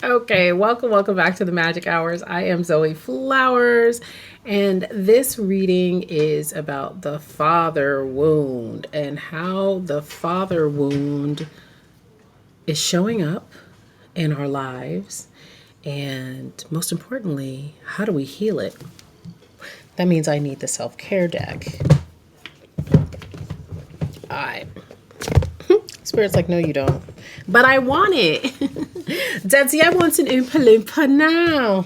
Okay, welcome back to the Magic Hours. I am Zoe Flowers, and this reading is about the father wound and how the father wound is showing up in our lives, and most importantly, how do we heal it? That means I need the self care deck. I Spirit's like, no, you don't. But I want it. Daddy, I want an Oompa Loompa now.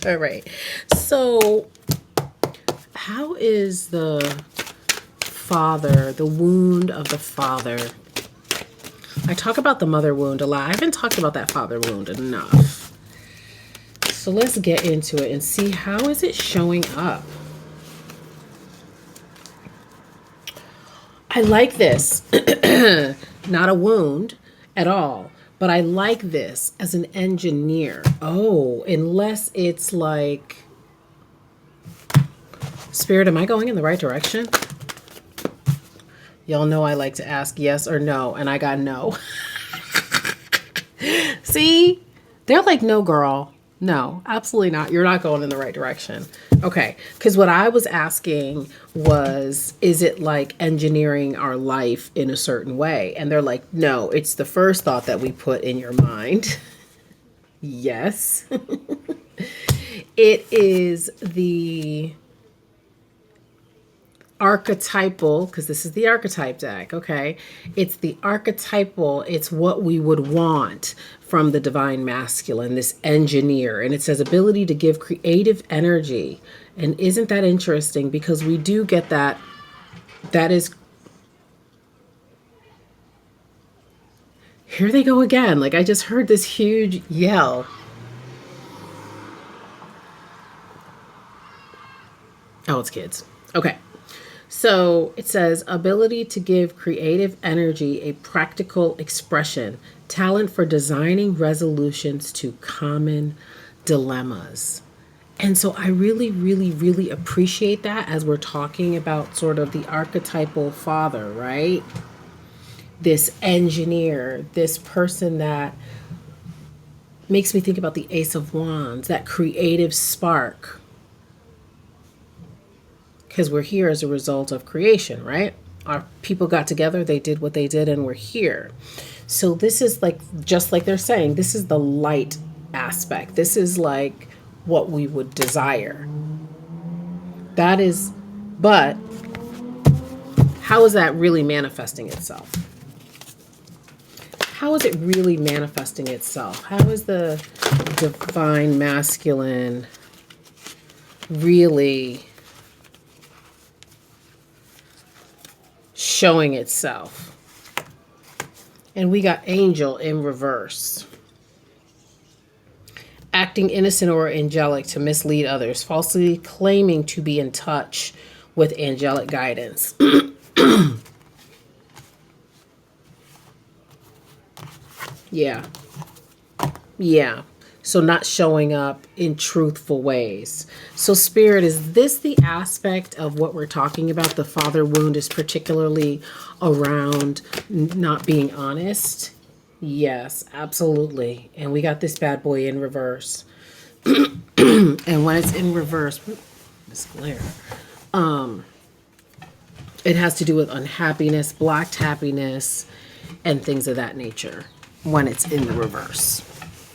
All right. So, how is the wound of the father? I talk about the mother wound a lot. I haven't talked about that father wound enough. So let's get into it and see how is it showing up. I like this. Not a wound at all, but I like this as an engineer. Oh, unless it's like, Spirit, am I going in the right direction? Y'all know I like to ask yes or no, and I got no. See? They're like, no, girl. No, absolutely not. You're not going in the right direction. Okay. Because what I was asking was, is it like engineering our life in a certain way? And they're like, no, it's the first thought that we put in your mind. Yes. It is the archetypal, because this is the archetype deck, okay? It's the archetypal, it's what we would want from the divine masculine, this engineer. And it says ability to give creative energy. And isn't that interesting? Because we do get that. That is, here they go again. Like I just heard this huge yell. Oh, it's kids. Okay. So it says ability to give creative energy a practical expression, talent for designing resolutions to common dilemmas. And so I really, really, really appreciate that as we're talking about sort of the archetypal father, right? This engineer, this person that makes me think about the Ace of Wands, that creative spark, because we're here as a result of creation, right? Our people got together, they did what they did, and we're here. So this is like, just like they're saying, this is the light aspect. This is like what we would desire. That is, but how is that really manifesting itself? How is it really manifesting itself? How is the divine masculine really showing itself? And we got angel in reverse. Acting innocent or angelic to mislead others, falsely claiming to be in touch with angelic guidance. Yeah. Yeah. So not showing up in truthful ways. So Spirit, is this the aspect of what we're talking about? The father wound is particularly around not being honest. Yes, absolutely. And we got this bad boy in reverse. And when it's in reverse, this glare, it has to do with unhappiness, blocked happiness, and things of that nature when it's in the reverse.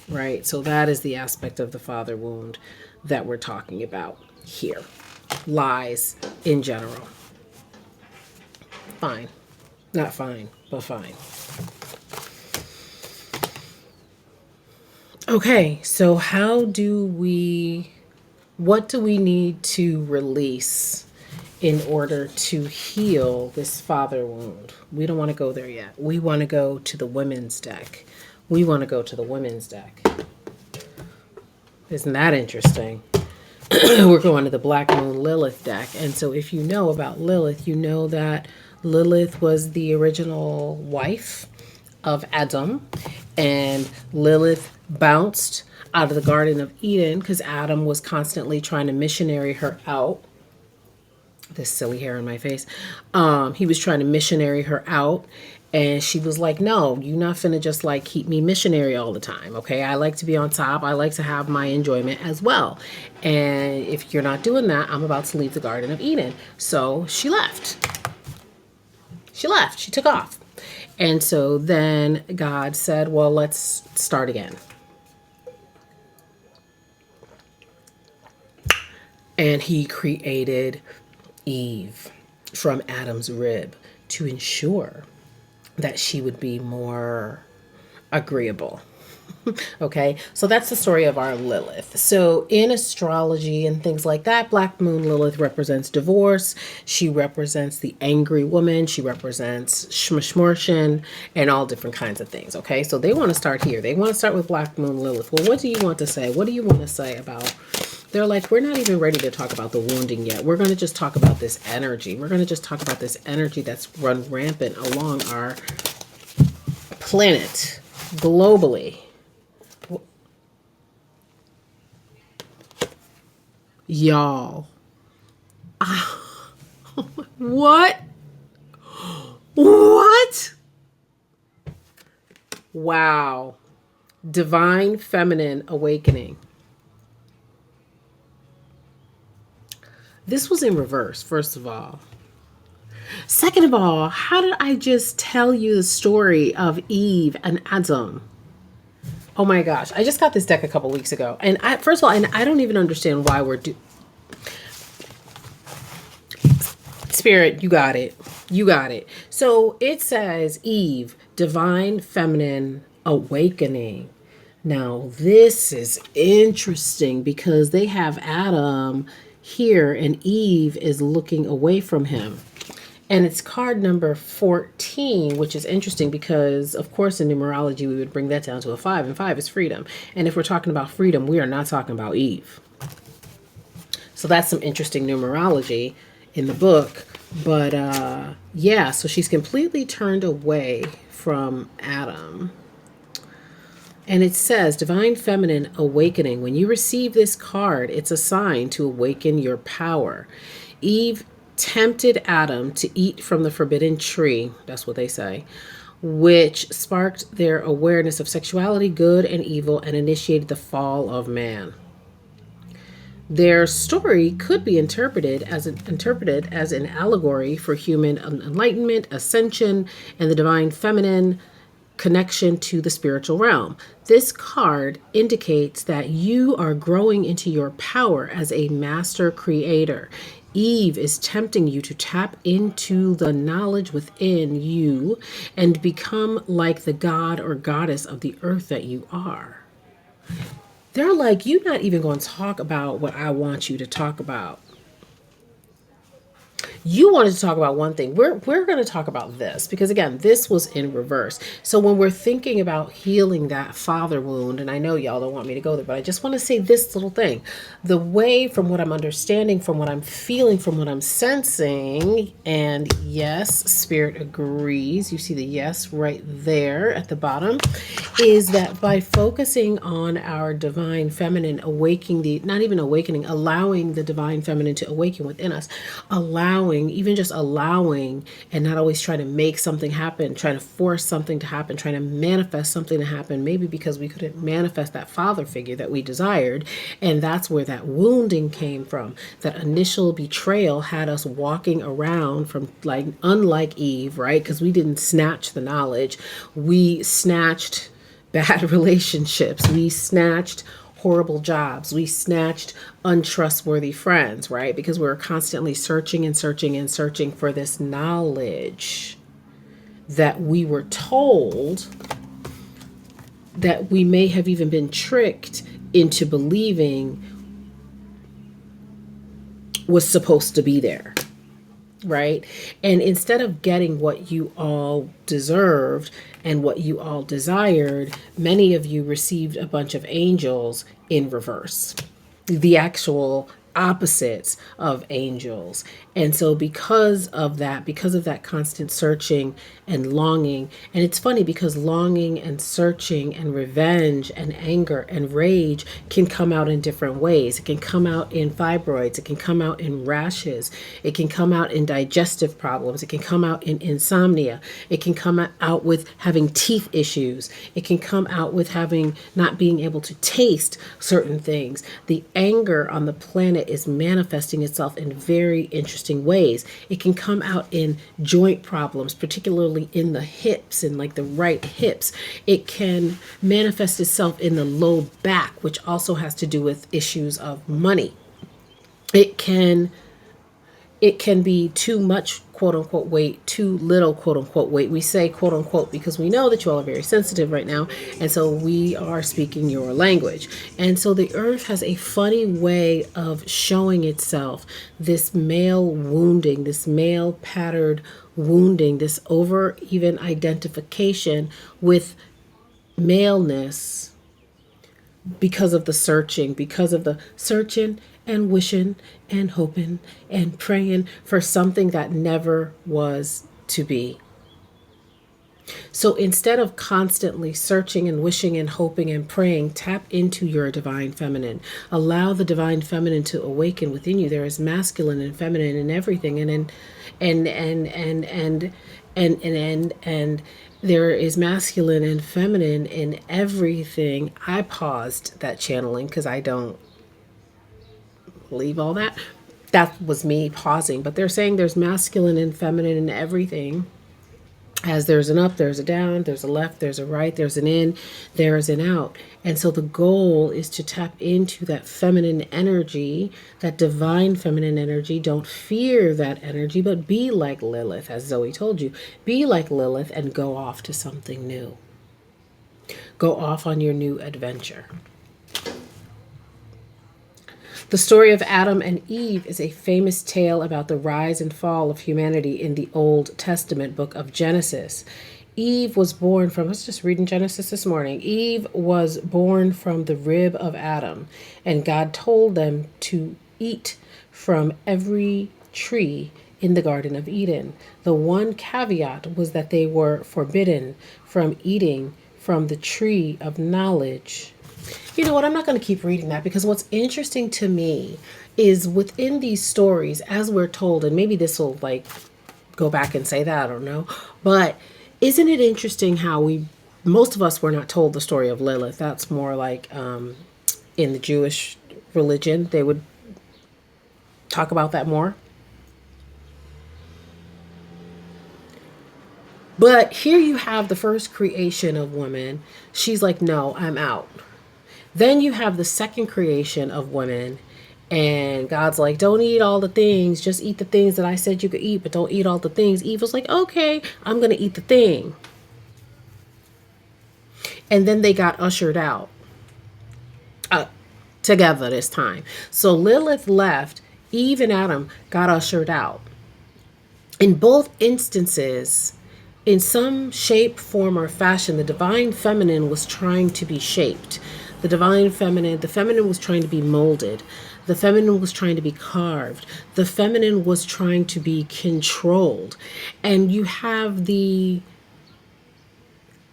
Right? So that is the aspect of the father wound that we're talking about here. Lies in general. Fine. Not fine, but fine. Okay, so what do we need to release in order to heal this father wound? We don't want to go there yet. We want to go to the women's deck. Isn't that interesting? We're going to the Black Moon Lilith deck. And so if you know about Lilith, you know that Lilith was the original wife of Adam. And Lilith bounced out of the Garden of Eden because Adam was constantly trying to missionary her out. This silly hair in my face. He was trying to missionary her out. And she was like, no, you're not finna just like keep me missionary all the time. Okay. I like to be on top. I like to have my enjoyment as well. And if you're not doing that, I'm about to leave the Garden of Eden. So she left. She left. She took off. And so then God said, well, let's start again. And he created Eve from Adam's rib to ensure that she would be more agreeable. Okay, so that's the story of our Lilith. So in astrology and things like that, Black Moon Lilith represents divorce. She represents the angry woman. She represents shmishmorshin and all different kinds of things. Okay, so they want to start here. They want to start with Black Moon Lilith. Well, what do you want to say? What do you want to say about... They're like, we're not even ready to talk about the wounding yet. We're going to just talk about this energy. We're going to just talk about this energy that's run rampant along our planet globally. Y'all. What? What? Wow. Divine feminine awakening. This was in reverse, first of all. Second of all, how did I just tell you the story of Eve and Adam? Oh my gosh. I just got this deck a couple weeks ago. And first of all, and I don't even understand why we're Spirit, you got it. You got it. So it says Eve, divine feminine awakening. Now, this is interesting because they have Adam here and Eve is looking away from him. And it's card number 14, which is interesting because, of course, in numerology, we would bring that down to a 5, and 5 is freedom. And if we're talking about freedom, we are not talking about Eve. So that's some interesting numerology in the book. But yeah, so she's completely turned away from Adam. And it says, Divine Feminine Awakening. When you receive this card, it's a sign to awaken your power. Eve tempted Adam to eat from the forbidden tree, that's what they say, which sparked their awareness of sexuality, good and evil, and initiated the fall of man. Their story could be interpreted as an allegory for human enlightenment, ascension, and the divine feminine connection to the spiritual realm. This card indicates that you are growing into your power as a master creator. Eve is tempting you to tap into the knowledge within you and become like the god or goddess of the earth that you are. They're like, you're not even going to talk about what I want you to talk about. You wanted to talk about one thing. We're going to talk about this because, again, this was in reverse. So when we're thinking about healing that father wound, and I know y'all don't want me to go there, but I just want to say this little thing. The way, from what I'm understanding, from what I'm feeling, from what I'm sensing, and yes, Spirit agrees. You see the yes right there at the bottom, is that by focusing on our divine feminine, allowing the divine feminine to awaken within us, even just allowing, and not always trying to make something happen, trying to force something to happen, trying to manifest something to happen, maybe because we couldn't manifest that father figure that we desired. And that's where that wounding came from. That initial betrayal had us walking around from, like, unlike Eve, right? Because we didn't snatch the knowledge. We snatched bad relationships. We snatched horrible jobs. We snatched untrustworthy friends, right? Because we were constantly searching and searching and searching for this knowledge that we were told, that we may have even been tricked into believing was supposed to be there, right? And instead of getting what you all deserved and what you all desired, many of you received a bunch of angels in reverse. The actual opposites of angels. And so because of that constant searching and longing, and it's funny because longing and searching and revenge and anger and rage can come out in different ways. It can come out in fibroids, it can come out in rashes, it can come out in digestive problems, it can come out in insomnia, it can come out with having teeth issues, it can come out with having not being able to taste certain things. The anger on the planet is manifesting itself in very interesting ways. It can come out in joint problems, particularly in the hips and like the right hips. It can manifest itself in the low back, which also has to do with issues of money. It can be too much quote unquote weight, too little quote unquote weight. We say quote unquote because we know that you all are very sensitive right now, and so we are speaking your language. And so the earth has a funny way of showing itself, this male wounding, this male patterned wounding, this over even identification with maleness because of the searching and wishing and hoping and praying for something that never was to be. So instead of constantly searching and wishing and hoping and praying, tap into your divine feminine. Allow the divine feminine to awaken within you. There is masculine and feminine in everything, and there is masculine and feminine in everything. I paused that channeling because I don't believe all that. That was me pausing, but they're saying there's masculine and feminine in everything. As there's an up, there's a down, there's a left, there's a right, there's an in, there's an out. And so the goal is to tap into that feminine energy, that divine feminine energy. Don't fear that energy, but be like Lilith, as Zoe told you. Be like Lilith and go off to something new. Go off on your new adventure. The story of Adam and Eve is a famous tale about the rise and fall of humanity in the Old Testament book of Genesis. Eve was born from, I was just reading Genesis this morning. Eve was born from the rib of Adam, and God told them to eat from every tree in the Garden of Eden. The one caveat was that they were forbidden from eating from the tree of knowledge. You know what? I'm not going to keep reading that because what's interesting to me is within these stories, as we're told, and maybe this will like go back and say that, I don't know, but isn't it interesting how most of us were not told the story of Lilith? That's more like in the Jewish religion, they would talk about that more. But here you have the first creation of woman. She's like, no, I'm out. Then you have the second creation of women, and God's like, don't eat all the things, just eat the things that I said you could eat, but don't eat all the things. Eve was like, okay, I'm going to eat the thing. And then they got ushered out together this time. So Lilith left, Eve and Adam got ushered out. In both instances, in some shape, form, or fashion, the divine feminine was trying to be shaped. The feminine was trying to be molded. The feminine was trying to be carved. The feminine was trying to be controlled. And you have the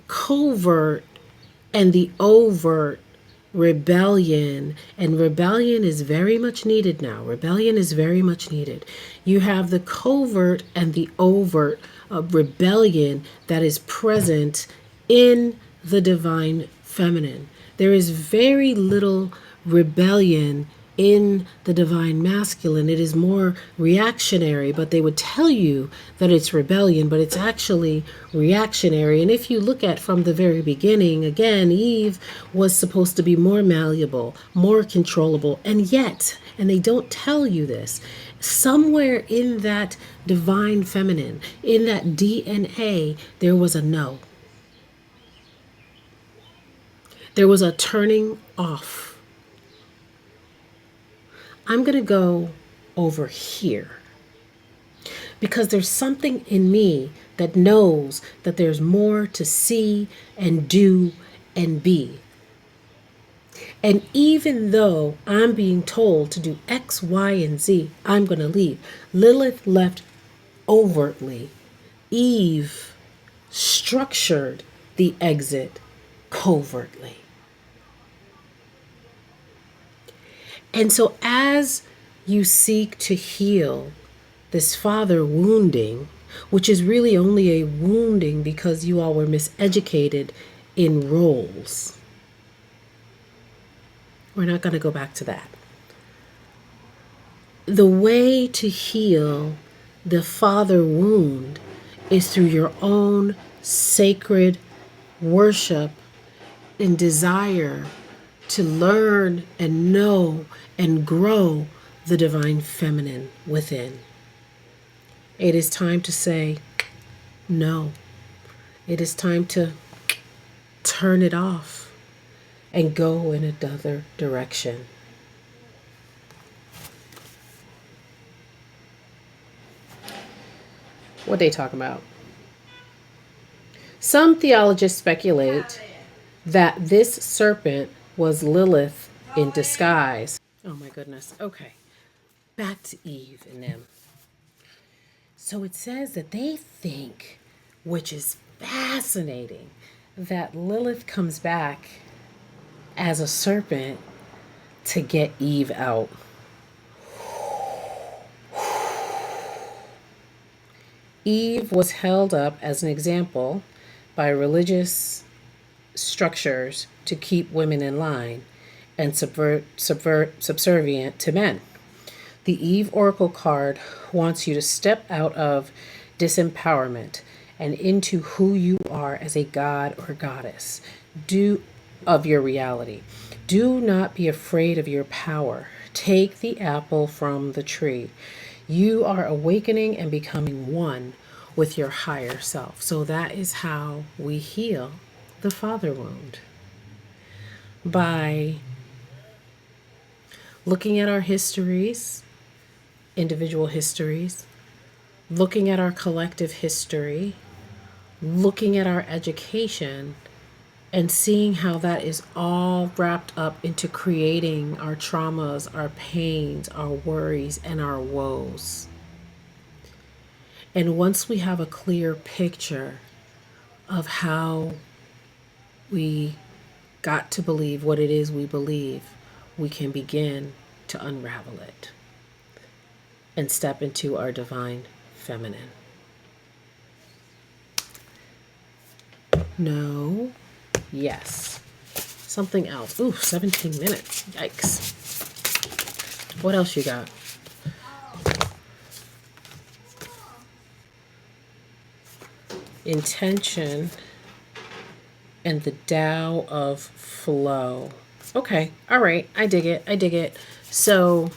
covert and the overt rebellion, and rebellion is very much needed now. Rebellion is very much needed. You have the covert and the overt rebellion that is present in the divine feminine. There is very little rebellion in the divine masculine. It is more reactionary, but they would tell you that it's rebellion, but it's actually reactionary. And if you look at from the very beginning, again, Eve was supposed to be more malleable, more controllable, and yet, and they don't tell you this, somewhere in that divine feminine, in that DNA, there was a no. There was a turning off. I'm going to go over here because there's something in me that knows that there's more to see and do and be. And even though I'm being told to do X, Y, and Z, I'm going to leave. Lilith left overtly. Eve structured the exit covertly. And so, as you seek to heal this father wounding, which is really only a wounding because you all were miseducated in roles, we're not going to go back to that. The way to heal the father wound is through your own sacred worship and desire to learn and know and grow the divine feminine within. It is time to say no. It is time to turn it off and go in another direction. What they talking about? Some theologists speculate that this serpent was Lilith in disguise. Oh my goodness. Okay. Back to Eve and them. So it says that they think, which is fascinating, that Lilith comes back as a serpent to get Eve out. Eve was held up as an example by religious structures to keep women in line and subservient to men. The Eve Oracle card wants you to step out of disempowerment and into who you are as a god or goddess. Of your reality. Do not be afraid of your power. Take the apple from the tree. You are awakening and becoming one with your higher self. So that is how we heal the father wound. By looking at our histories, individual histories, looking at our collective history, looking at our education, and seeing how that is all wrapped up into creating our traumas, our pains, our worries, and our woes. And once we have a clear picture of how we got to believe what it is we believe, we can begin to unravel it and step into our divine feminine. No. Yes. Something else. Ooh, 17 minutes. Yikes. What else you got? Intention and the Tao of flow. Okay. All right. I dig it. I dig it. So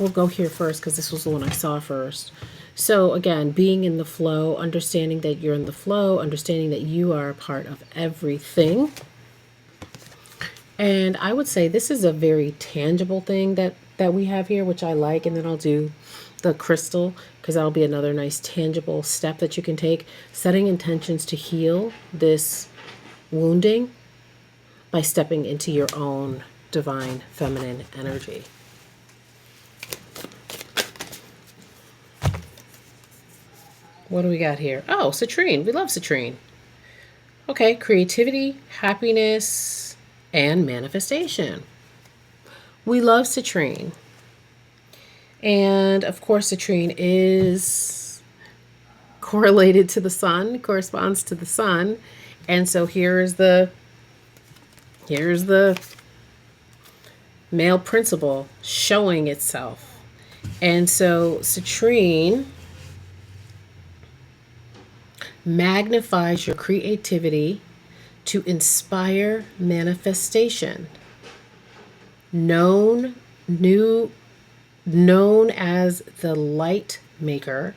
we'll go here first because this was the one I saw first. So again, being in the flow, understanding that you're in the flow, understanding that you are a part of everything. And I would say this is a very tangible thing that we have here, which I like. And then I'll do the crystal because that'll be another nice tangible step that you can take. Setting intentions to heal this wounding by stepping into your own divine feminine energy. What do we got here? Oh, citrine. We love citrine. Okay, creativity, happiness, and manifestation. We love citrine. And of course, citrine is correlated to the sun, corresponds to the sun. And so here's the male principle showing itself. And so citrine magnifies your creativity to inspire manifestation. Known as the light maker,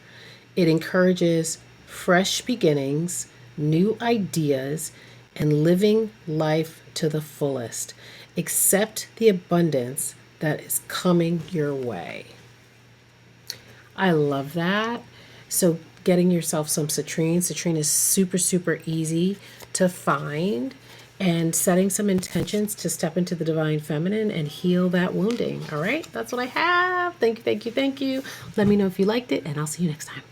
it encourages fresh beginnings, new ideas, and living life to the fullest. Accept the abundance that is coming your way. I love that. So getting yourself some citrine. Citrine is super, super easy to find. and setting some intentions to step into the divine feminine and heal that wounding. All right, that's what I have. Thank you, thank you, thank you. Let me know if you liked it, and I'll see you next time.